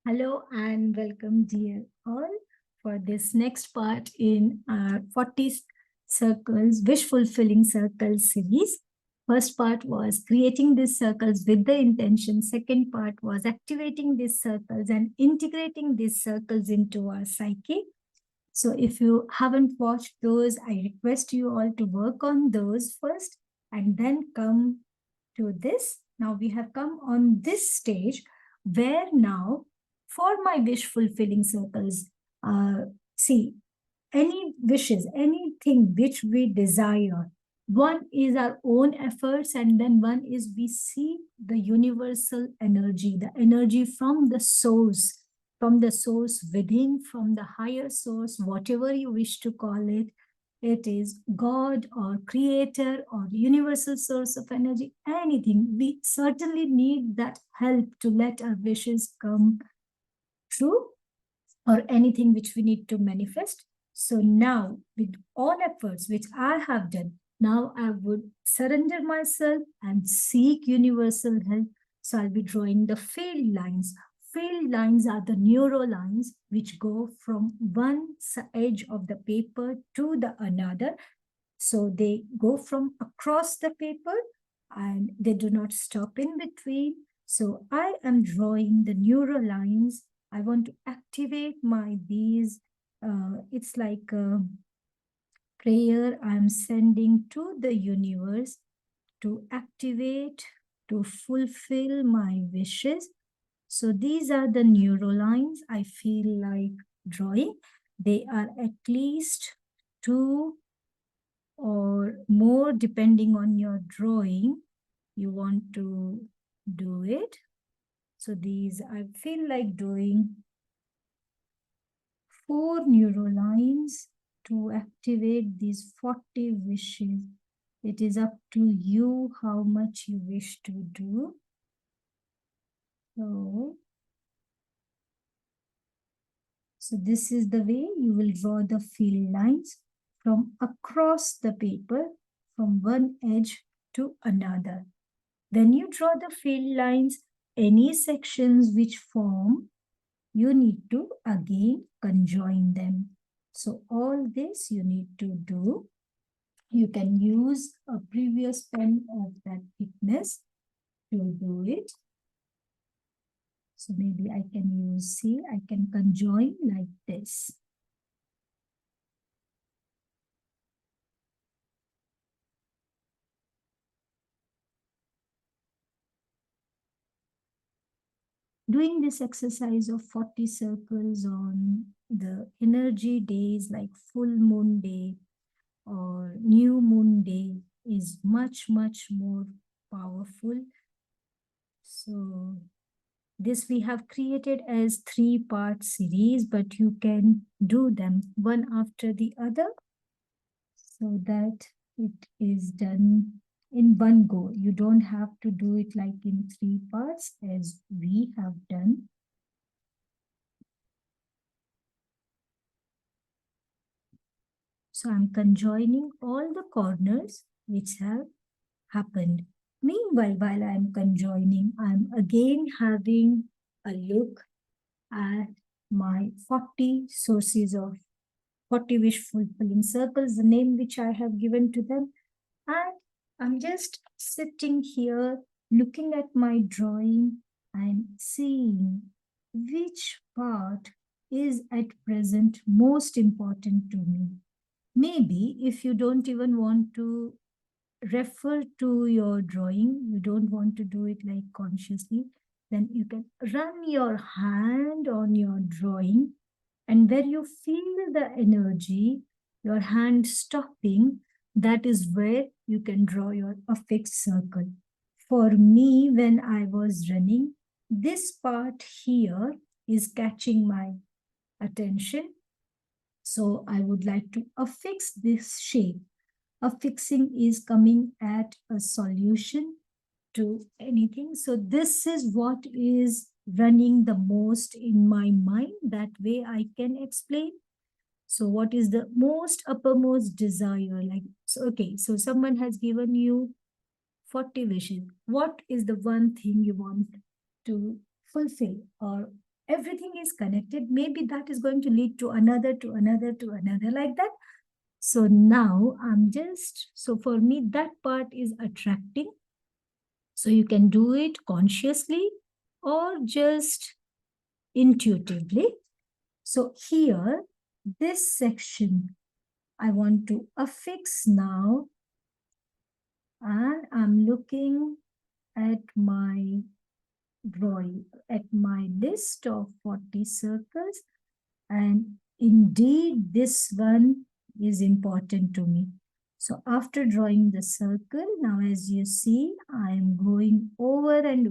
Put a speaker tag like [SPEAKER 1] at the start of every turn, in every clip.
[SPEAKER 1] Hello and welcome, dear all, for this next part in our 40 circles, wish fulfilling circles series. First part was creating these circles with the intention. Second part was activating these circles and integrating these circles into our psyche. So if you haven't watched those, I request you all to work on those first and then come to this. Now we have come on this stage where now for my wish fulfilling circles, see, any wishes, anything which we desire, one is our own efforts, and then one is we see the universal energy, the energy from the source within, from the higher source, whatever you wish to call it. It is God or creator or universal source of energy, anything. We certainly need that help to let our wishes come true, or anything which we need to manifest. So now, with all efforts which I have done, now I would surrender myself and seek universal help. So I'll be drawing the field lines. Field lines are the neurolines which go from one edge of the paper to the another. So they go from across the paper and they do not stop in between. So I am drawing the neurolines. I want to activate these. It's like a prayer I'm sending to the universe to activate, to fulfill my wishes. So these are the neurolines I feel like drawing. They are at least 2 or more depending on your drawing you want to do it. So these, I feel like doing 4 neurolines to activate these 40 wishes. It is up to you how much you wish to do. So this is the way you will draw the field lines from across the paper, from one edge to another. When you draw the field lines, any sections which form, you need to again conjoin them. So all this you need to do. You can use a previous pen of that thickness to do it. So maybe I can use, see, I can conjoin like this. Doing this exercise of 40 circles on the energy days like full moon day or new moon day is much, much more powerful. So this we have created as 3-part series, but you can do them one after the other so that it is done in one go. You don't have to do it like in 3 parts as we have done. So I'm conjoining all the corners which have happened. Meanwhile, while I'm conjoining, I'm again having a look at my 40 sources of 40 wish fulfilling circles, the name which I have given to them. And I'm just sitting here looking at my drawing and seeing which part is at present most important to me. Maybe if you don't even want to refer to your drawing, you don't want to do it like consciously, then you can run your hand on your drawing, and where you feel the energy, your hand stopping, that is where you can draw your affixed circle. For me, when I was running, this part here is catching my attention. So I would like to affix this shape. Affixing is coming at a solution to anything. So this is what is running the most in my mind. That way I can explain. So what is the most uppermost desire? Like, so, okay, so someone has given you 40 wishes. What is the one thing you want to fulfill, or everything is connected. Maybe that is going to lead to another, to another, to another, like that. So now so for me, that part is attracting. So you can do it consciously or just intuitively. So here, this section, I want to affix now. And I'm looking at my drawing, at my list of 40 circles. And indeed, this one is important to me. So after drawing the circle, now as you see, I am going over and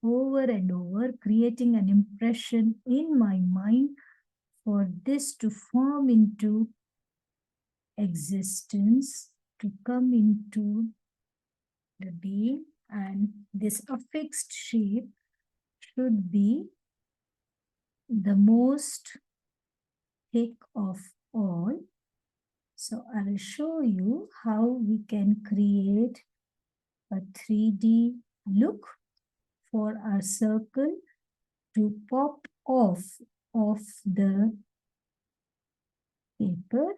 [SPEAKER 1] over and over, creating an impression in my mind for this to form into existence, to come into the being, and this affixed shape should be the most thick of all. So I will show you how we can create a 3D look for our circle to pop off of the paper.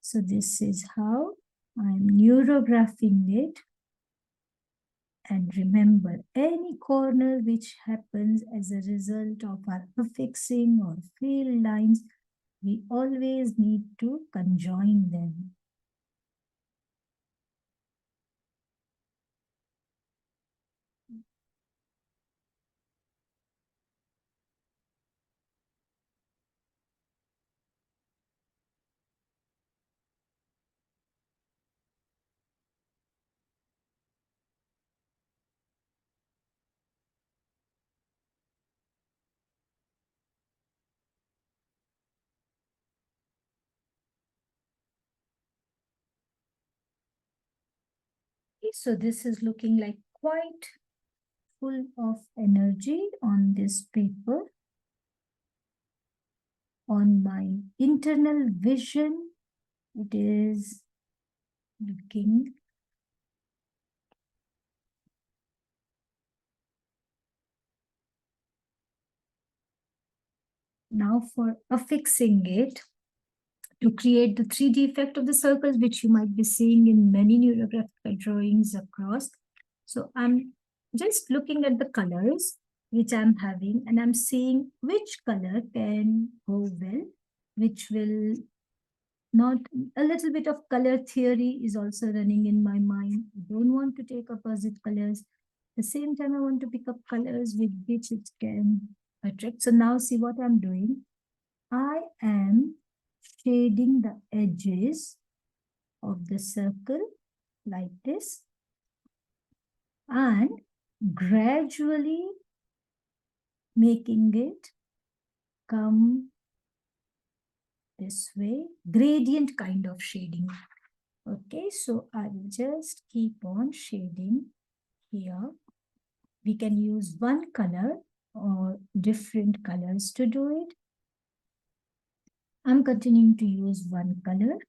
[SPEAKER 1] So this is how I'm neurographing it. And remember, any corner which happens as a result of our affixing or field lines, we always need to conjoin them. Okay, so this is looking like quite full of energy on this paper. On my internal vision, it is looking now for affixing it to create the 3D effect of the circles, which you might be seeing in many neurographical drawings across. So I'm just looking at the colors which I'm having, and I'm seeing which color can go well, which will not. A little bit of color theory is also running in my mind. I don't want to take opposite colors. At the same time, I want to pick up colors with which it can attract. So now see what I'm doing. I am shading the edges of the circle like this, and gradually making it come this way, gradient kind of shading. Okay, so I will just keep on shading here. We can use one color or different colors to do it. I'm continuing to use one color.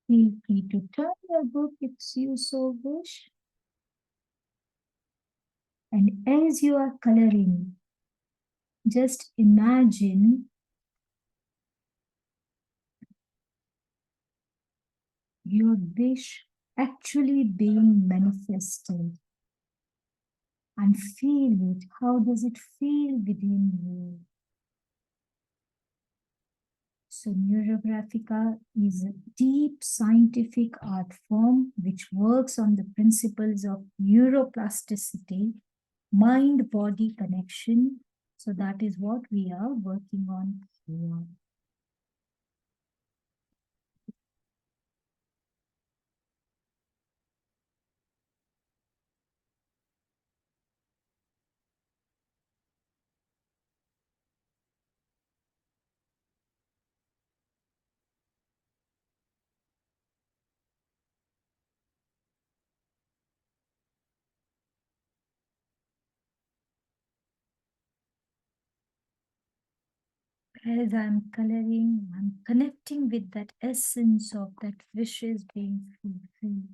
[SPEAKER 1] Feel free to turn your book if you so wish. And as you are coloring, just imagine your wish actually being manifested, and feel it. How does it feel within you? So Neurographica is a deep scientific art form which works on the principles of neuroplasticity, mind-body connection. So that is what we are working on here. As I'm coloring, I'm connecting with that essence of that wishes being fulfilled.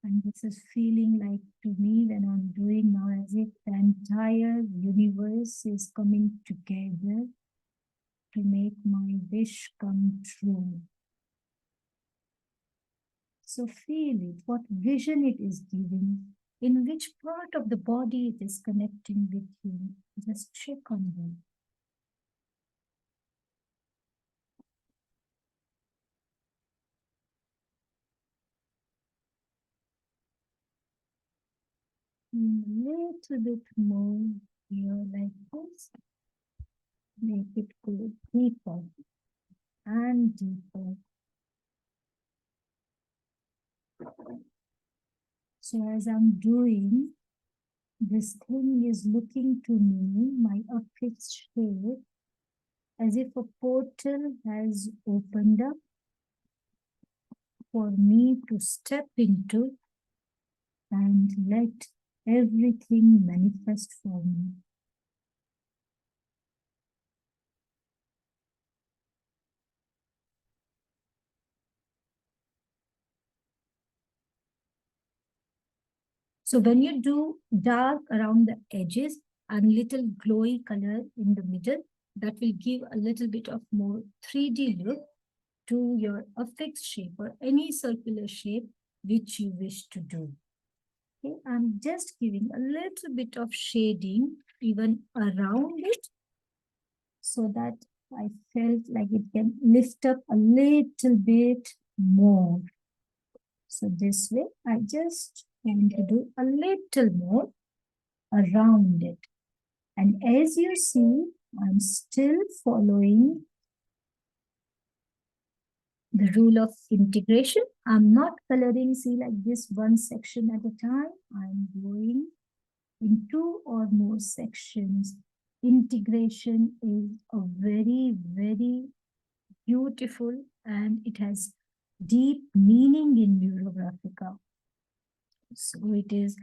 [SPEAKER 1] And this is feeling like to me when I'm doing now as if the entire universe is coming together to make my wish come true. So feel it, what vision it is giving, in which part of the body it is connecting with you. Just check on them. A little bit more here like this. Make it go deeper and deeper. So as I'm doing, this thing is looking to me, my affixed shape, as if a portal has opened up for me to step into and let everything manifest for me. So when you do dark around the edges and little glowy color in the middle, that will give a little bit of more 3D look to your affixed shape or any circular shape which you wish to do. Okay, I'm just giving a little bit of shading even around it so that I felt like it can lift up a little bit more. So this way, I just want to do a little more around it. And as you see, I'm still following the rule of integration. I'm not coloring, see, like this one section at a time. I'm going in two or more sections. Integration is a very, very beautiful and it has deep meaning in Neurographica. So it is,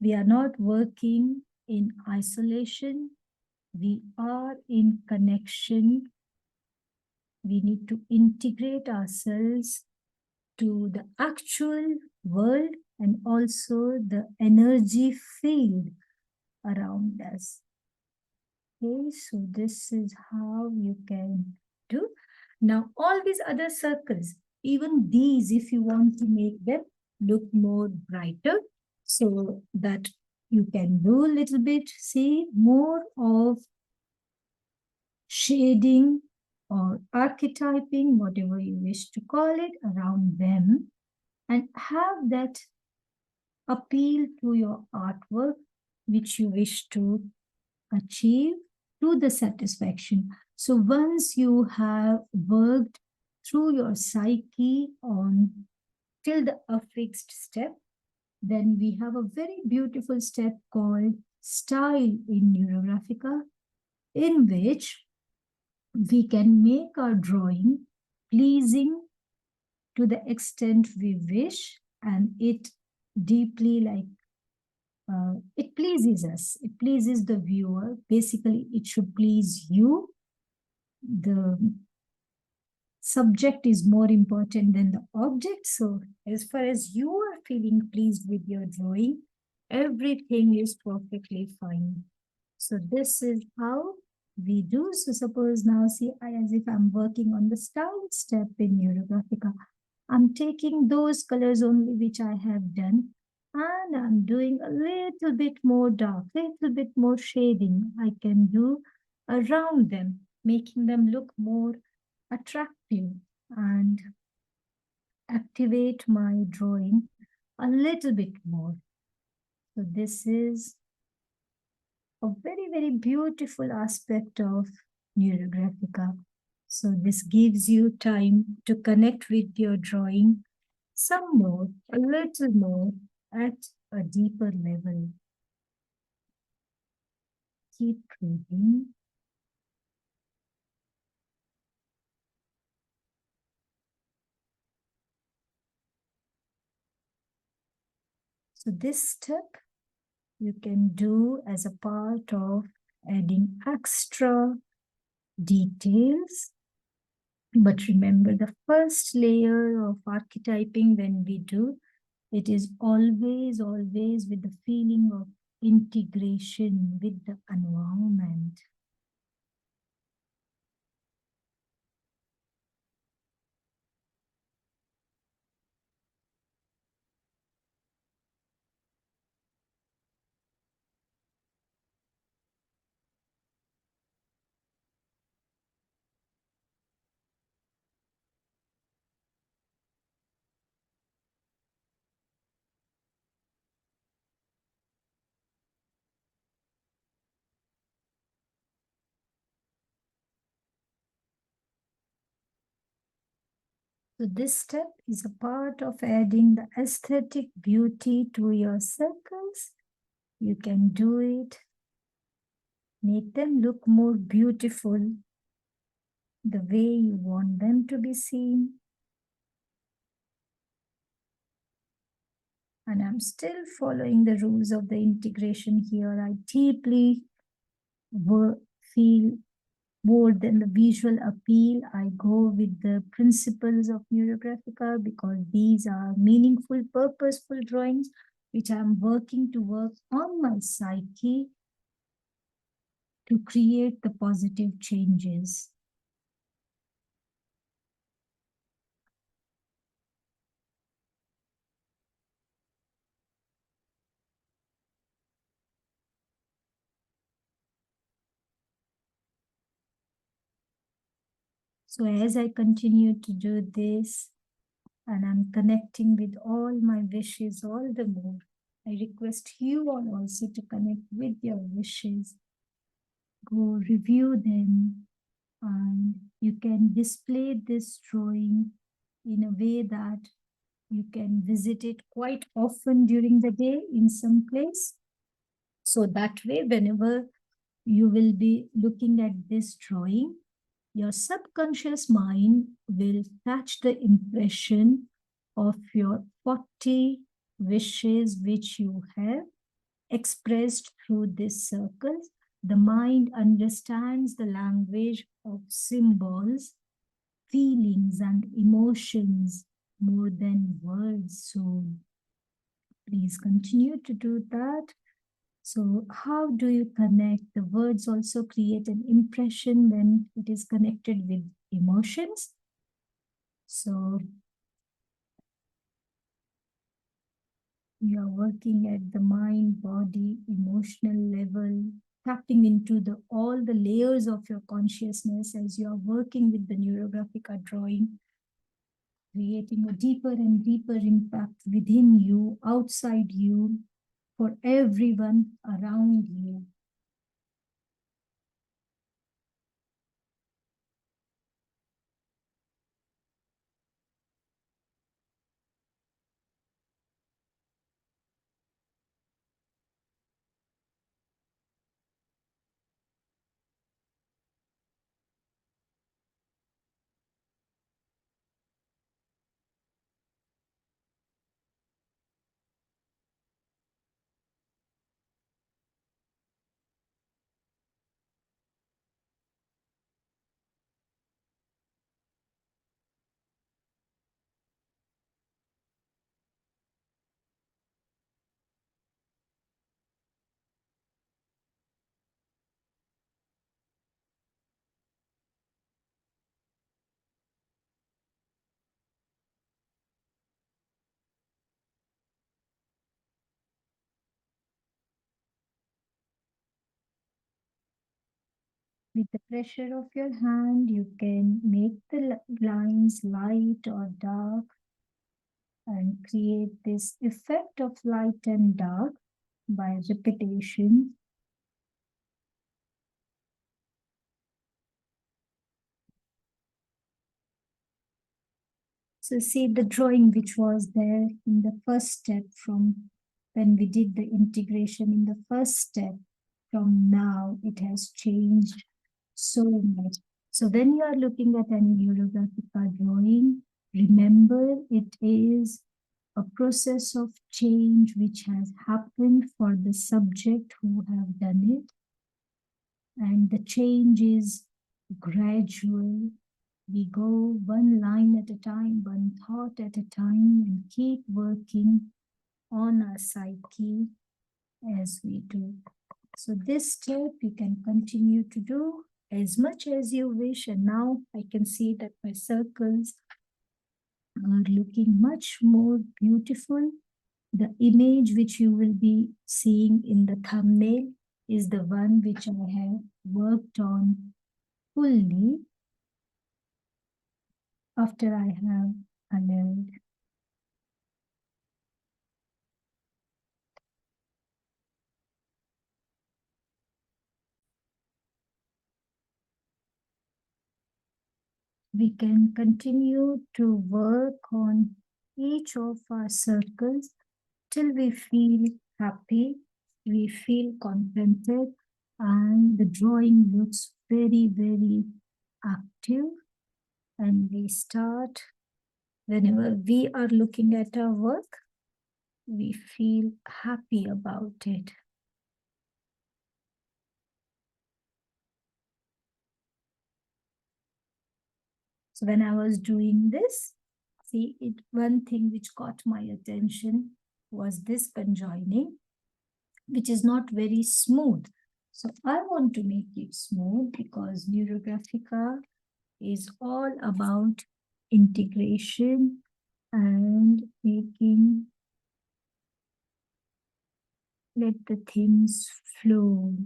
[SPEAKER 1] we are not working in isolation. We are in connection. We need to integrate ourselves to the actual world and also the energy field around us. Okay, so this is how you can do. Now, all these other circles, even these, if you want to make them look more brighter, so that you can do a little bit, see, more of shading or archetyping, whatever you wish to call it, around them, and have that appeal to your artwork, which you wish to achieve to the satisfaction. So once you have worked through your psyche on till the affixed step, then we have a very beautiful step called style in Neurographica, in which we can make our drawing pleasing to the extent we wish, and it deeply like it pleases us, it pleases the viewer. Basically, it should please you. The subject is more important than the object. So as far as you are feeling pleased with your drawing, everything is perfectly fine. So this is how we do. So suppose now, see, as if I'm working on the style step in Neurographica, I'm taking those colors only which I have done, and I'm doing a little bit more dark, little bit more shading I can do around them, making them look more attractive and activate my drawing a little bit more. So this is a very, very beautiful aspect of Neurographica. So this gives you time to connect with your drawing some more, a little more at a deeper level. Keep breathing. So So this step you can do as a part of adding extra details. But remember, the first layer of archetyping when we do, it is always, always with the feeling of integration with the environment. So this step is a part of adding the aesthetic beauty to your circles. You can do it. Make them look more beautiful the way you want them to be seen. And I'm still following the rules of the integration here. I deeply feel more than the visual appeal. I go with the principles of Neurographica because these are meaningful, purposeful drawings which I'm working to work on my psyche to create the positive changes. So as I continue to do this, and I'm connecting with all my wishes all the more, I request you all also to connect with your wishes. Go review them, and you can display this drawing in a way that you can visit it quite often during the day in some place. So that way, whenever you will be looking at this drawing, your subconscious mind will catch the impression of your 40 wishes which you have expressed through this circle. The mind understands the language of symbols, feelings, and emotions more than words. So please continue to do that. So how do you connect? The words also create an impression when it is connected with emotions. So you are working at the mind, body, emotional level, tapping into all the layers of your consciousness as you are working with the Neurographica drawing, creating a deeper and deeper impact within you, outside you, for everyone around you. With the pressure of your hand, you can make the lines light or dark and create this effect of light and dark by repetition. So see the drawing which was there in the first step from when we did the integration in the first step, from now it has changed so much. So when you are looking at any Neurographica drawing, remember it is a process of change which has happened for the subject who have done it. And the change is gradual. We go one line at a time, one thought at a time, and keep working on our psyche as we do. So this step you can continue to do as much as you wish. And now I can see that my circles are looking much more beautiful. The image which you will be seeing in the thumbnail is the one which I have worked on fully after I have colored. We can continue to work on each of our circles till we feel happy, we feel contented, and the drawing looks very, very active. And we start, whenever we are looking at our work, we feel happy about it. So when I was doing this, see, one thing which caught my attention was this conjoining, which is not very smooth. So I want to make it smooth because Neurographica is all about integration and let the things flow.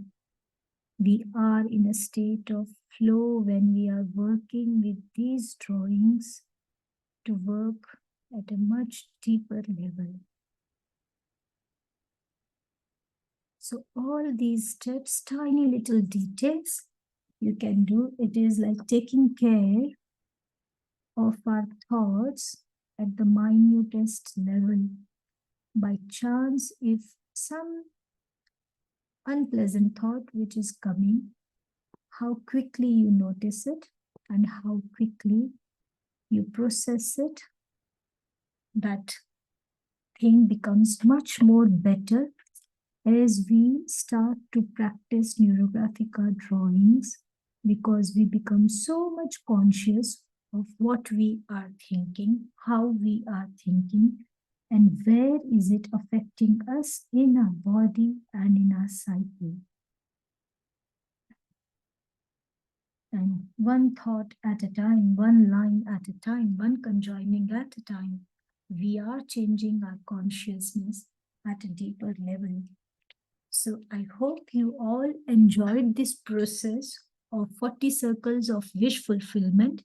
[SPEAKER 1] We are in a state of flow when we are working with these drawings to work at a much deeper level. So all these steps, tiny little details you can do. It is like taking care of our thoughts at the minutest level. By chance, if some unpleasant thought which is coming, how quickly you notice it and how quickly you process it, that thing becomes much more better as we start to practice Neurographica drawings, because we become so much conscious of what we are thinking, how we are thinking, and where is it affecting us in our body and in our psyche. And one thought at a time, one line at a time, one conjoining at a time, we are changing our consciousness at a deeper level. So I hope you all enjoyed this process of 40 circles of wish fulfillment.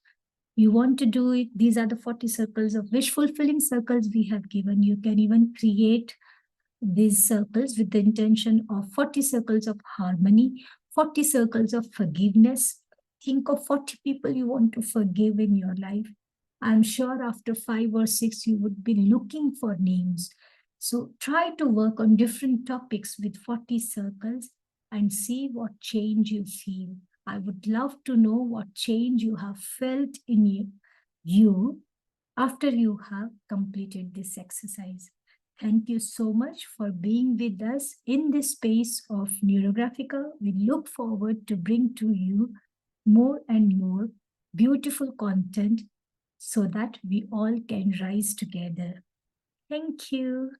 [SPEAKER 1] You want to do it, these are the 40 circles of wish fulfilling circles we have given. You can even create these circles with the intention of 40 circles of harmony, 40 circles of forgiveness. Think of 40 people you want to forgive in your life. I'm sure after 5 or 6, you would be looking for names. So try to work on different topics with 40 circles and see what change you feel. I would love to know what change you have felt in you after you have completed this exercise. Thank you so much for being with us in this space of Neurographica. We look forward to bring to you more and more beautiful content so that we all can rise together. Thank you.